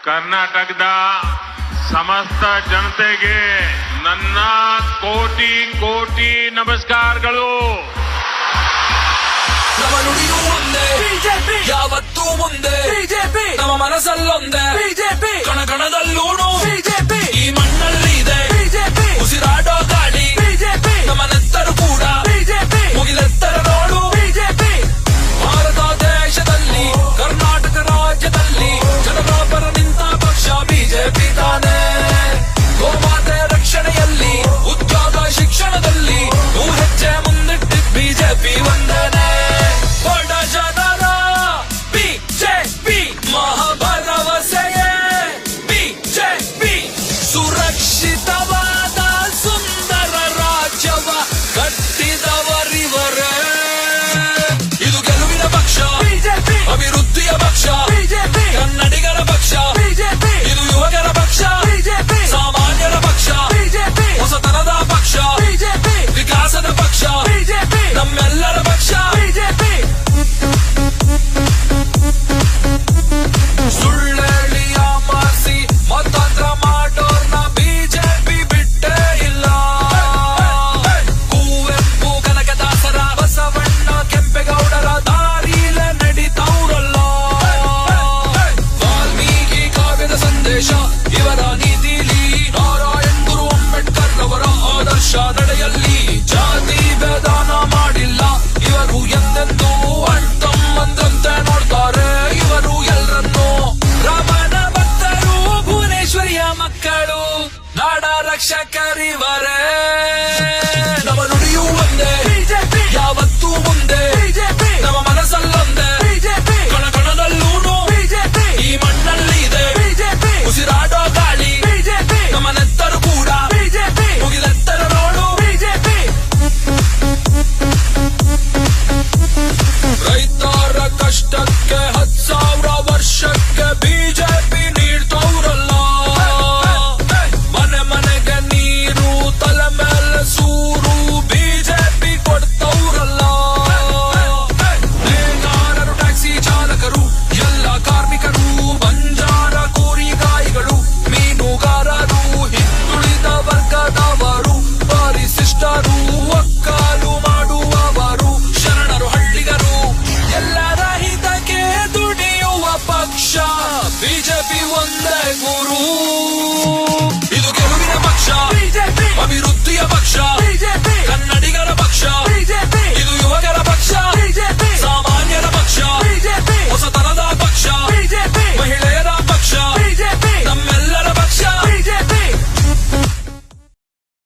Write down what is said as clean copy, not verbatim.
ಕರ್ನಾಟಕದ ಸಮಸ್ತ ಜನತೆಗೆ ನನ್ನ ಕೋಟಿ ಕೋಟಿ ನಮಸ್ಕಾರಗಳು. ನಮ್ಮ ನುಡಿಯೂ ಒಂದೇ ಬಿಜೆಪಿ, ಯಾವತ್ತೂ ಮುಂದೆ ಬಿಜೆಪಿ, ನಮ್ಮ ಮನಸ್ಸಲ್ಲೊಂದೇ ಬಿಜೆಪಿ, ಕಣಕಣದಲ್ಲೂನು ಬಿಜೆಪಿ, ಈ ಮಣ್ಣಲ್ಲಿ ಇದೆ ಬಿಜೆಪಿ, ಉಸಿರಾಡೋ ಗಾಳಿ ಬಿಜೆಪಿ, ನಮ್ಮ ನೆತ್ತರು ಕೂಡ ಬಿಜೆಪಿ, ಮುಗಿಲೆತ್ತರ ನೋಡು ಬಿಜೆಪಿ. ಭಾರತ ದೇಶದಲ್ಲಿ ಕರ್ನಾಟಕ ರಾಜ್ಯದಲ್ಲಿ ಜನರ ಪರ ನಿಂತ ಪಕ್ಷ ಬಿಜೆಪಿ ತಾನೇ. ಗೋಮಾತೆ ರಕ್ಷಣೆಯಲ್ಲಿ ಉದ್ಯೋಗ ಶಿಕ್ಷಣದಲ್ಲಿ 100 ಹೆಜ್ಜೆ ಮುಂದಿಟ್ಟಿದ್ ಬಿಜೆಪಿ ಒಂದೇನೆ. ಬಡ ಜನರ ಬಿಜೆಪಿ ಮಹಾಭರವಸೆಯೇ ಬಿಜೆಪಿ, ಸುರಕ್ಷಿತವಾದ ಸುಂದರ ರಾಜ್ಯವ ಕಟ್ಟಿದವರಿವರೇ. ಇದು ಗೆಲುವಿನ ಪಕ್ಷ ಬಿಜೆಪಿ, ಅಭಿವೃದ್ಧಿಯ ಪಕ್ಷ ಬಿಜೆಪಿ, ಕನ್ನಡಿಗರ ಪಕ್ಷ ಬಿಜೆಪಿ, ಇದು ಯುವಕರ ಪಕ್ಷ ಬಿಜೆಪಿ, ಸಾಮಾನ್ಯರ ಪಕ್ಷ ಬಿಜೆಪಿ, ಹೊಸತನದ ಪಕ್ಷ ಬಿಜೆಪಿ, ವಿಕಾಸದ ಪಕ್ಷ ಬಿಜೆಪಿ, ನಮ್ಮೆಲ್ಲರ ಪಕ್ಷ ಬಿಜೆಪಿ. ಸುಳ್ಳೆಳಿಯ ಮಾಸಿ ಮತಂತ್ರ ಮಾಡೋರ್ನ ಬಿಜೆಪಿ ಬಿಟ್ಟೇ ಇಲ್ಲ. ಕುವೆಂಪು ಕನಕದಾಸರ ಬಸವಣ್ಣ ಕೆಂಪೇಗೌಡರ ದಾರಿಲ ನಡಿತವ್ರಲ್ಲ. ವಾಲ್ಮೀಕಿ ಕಾವ್ಯದ ಸಂದೇಶ ಇವರ ನೀತಿಲಿ, ನಾರಾಯಣ್ ಗುರು ಅಂಬೇಡ್ಕರ್ ಅವರ ಆದರ್ಶ ನಡೆಯಲ್ಲಿ ಜಾತಿ ಭೇದಾನ ಮಾಡಿಲ್ಲ ಇವರು. ಎಂದೆಂದೂ ಅಣ್ತಮ್ಮಂದಂತೆ ನೋಡ್ತಾರೆ ಇವರು ಎಲ್ಲರನ್ನು. ರಾಮನ ಭಕ್ತರು ಭುವನೇಶ್ವರಿಯ ಮಕ್ಕಳು, ನಾಡ ರಕ್ಷಕ